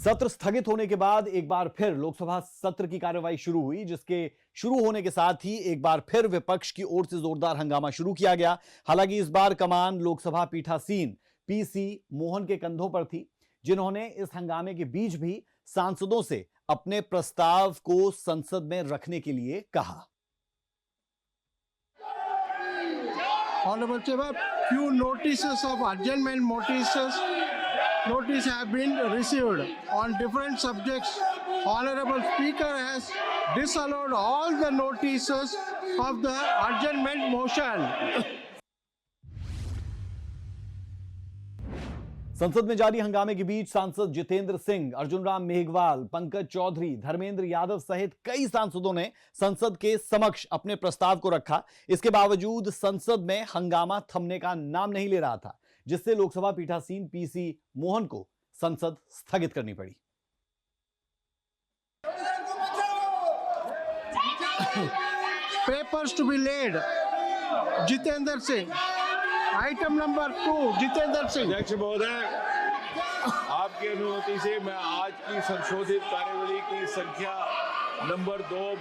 सत्र स्थगित होने के बाद एक बार फिर लोकसभा सत्र की कार्यवाही शुरू हुई, जिसके शुरू होने के साथ ही एक बार फिर विपक्ष की ओर से जोरदार हंगामा शुरू किया गया। हालांकि इस बार कमान लोकसभा पीठासीन पीसी मोहन के कंधों पर थी, जिन्होंने इस हंगामे के बीच भी सांसदों से अपने प्रस्ताव को संसद में रखने के लिए कहा। Honorable Chair, few notices of adjournment notice have been received on different subjects. Honorable Speaker has disallowed all the notices of the adjournment motion. संसद में जारी हंगामे के बीच सांसद जितेंद्र सिंह, अर्जुन राम मेघवाल, पंकज चौधरी, धर्मेंद्र यादव सहित कई सांसदों ने संसद के समक्ष अपने प्रस्ताव को रखा। इसके बावजूद संसद में हंगामा थमने का नाम नहीं ले रहा था, जिससे लोकसभा पीठासीन पीसी मोहन को संसद स्थगित करनी पड़ी। Papers to be laid. Jitendra Singh. Item number 2, Jitendra Singh. अध्यक्ष महोदय, आपकी अनुमति से मैं आज की संशोधित कार्यवली की संख्या नंबर 2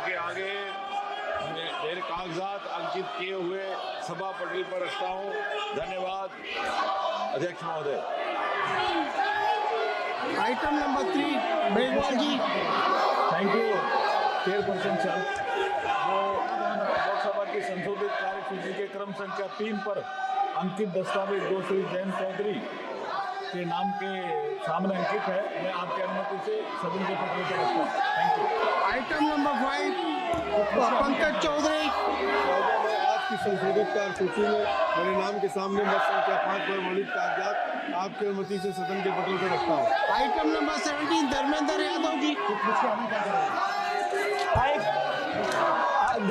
के आगे मेरे कागजात अंकित किए हुए सभा पटल पर रखता हूं। धन्यवाद अध्यक्ष महोदय। Item number 3, Meghwal ji. Thank you chairperson साहब। लोकसभा की संशोधित कार्यसूची के क्रम संख्या 3 पर अंकित दस्तावेज 2 श्री जयंत चौधरी के नाम के सामने अंकित है। मैं आपकी अनुमति से सदन के पटल पर रखता हूं। Thank you. Item number 5, Pankaj Chaudhary. आज की संशोधित कार्यसूची में मेरे नाम के सामने मत संख्या 5 पर वर्णित कागजात आपकी अनुमति से सदन के पटल पर रखता हूँ। Item number 17, Dharmendra Yadav ji.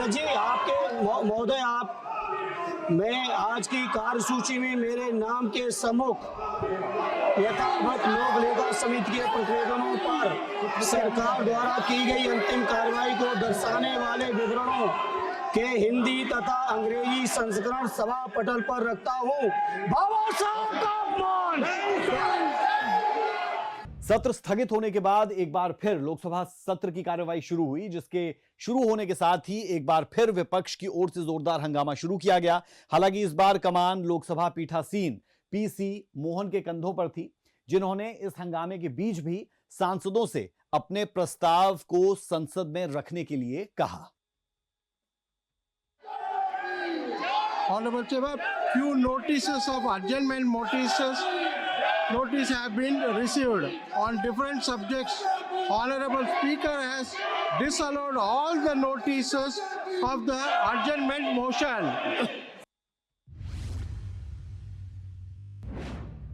जी आपके महोदय, मैं आज की कार्यसूची में मेरे नाम के सम्मुख यथावत लोक लेखा समिति के प्रतिवेदनों पर सरकार द्वारा की गई अंतिम कार्रवाई को दर्शाने वाले विवरणों के हिंदी तथा अंग्रेजी संस्करण सभा पटल पर रखता हूँ। बाबा साहब का अपमान। सत्र स्थगित होने के बाद एक बार फिर लोकसभा सत्र की कार्यवाही शुरू हुई, जिसके शुरू होने के साथ ही एक बार फिर विपक्ष की ओर से जोरदार हंगामा शुरू किया गया। हालांकि इस बार कमान लोकसभा पीठासीन पीसी मोहन के कंधों पर थी, जिन्होंने इस हंगामे के बीच भी सांसदों से अपने प्रस्ताव को संसद में रखने के लिए कहा। Honorable Chair, few notices of adjournment notice have been received on different subjects. Honorable Speaker has disallowed all the notices of the adjournment motion.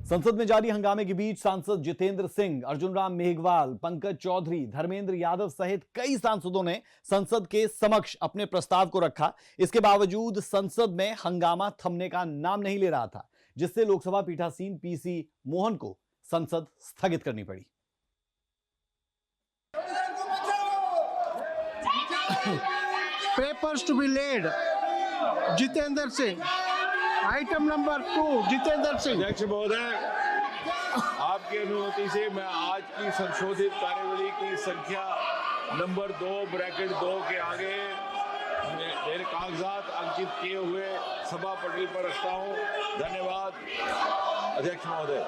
संसद में जारी हंगामे के बीच सांसद जितेंद्र सिंह, अर्जुन राम मेघवाल, पंकज चौधरी, धर्मेंद्र यादव सहित कई सांसदों ने संसद के समक्ष अपने प्रस्ताव को रखा। इसके बावजूद संसद में हंगामा थमने का नाम नहीं ले रहा था, जिससे लोकसभा पीठासीन पीसी मोहन को संसद स्थगित करनी पड़ी। Papers to be laid. Jitendra Singh. Item number 2, Jitendra Singh. अध्यक्ष महोदय, आपकी अनुमति से मैं आज की संशोधित कार्यवली की संख्या नंबर 2 के आगे मेरे कागजात अंकित किए हुए सभा पटल पर रखता हूं। धन्यवाद अध्यक्ष महोदय।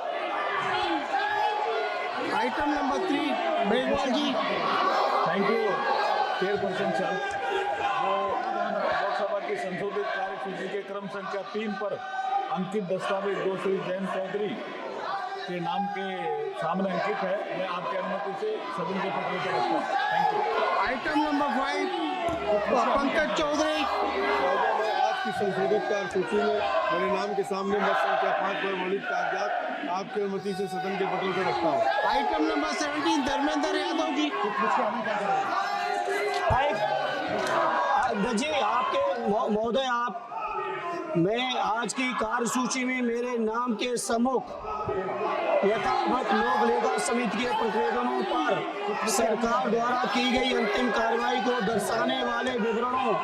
Item number 3, Meghwal ji. Thank you chairperson साहब। लोकसभा की संशोधित कार्यसूची के क्रम संख्या 3 पर अंकित दस्तावेज 2 श्री जयंत चौधरी के नाम के सामने अंकित है। मैं आपकी अनुमति से सदन के पटल पर रखता हूं। Thank you. Item number 5, Pankaj Chaudhary. आज की संशोधित कार्यसूची में मेरे नाम के सामने मत संख्या 5 पर वर्णित कागजात आपकी अनुमति से सदन के पटल पर रखता हूँ। Item number 17, Dharmendra Yadav ji. जी आपके महोदय, मैं आज की कार्यसूची में मेरे नाम के सम्मुख यथावत लोक लेखा समिति के प्रतिवेदनों पर सरकार द्वारा की गई अंतिम कार्रवाई को दर्शाने वाले विवरणों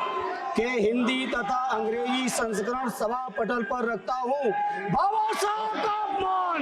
के हिंदी तथा अंग्रेजी संस्करण सभा पटल पर रखता हूँ। बाबा साहब का अपमान।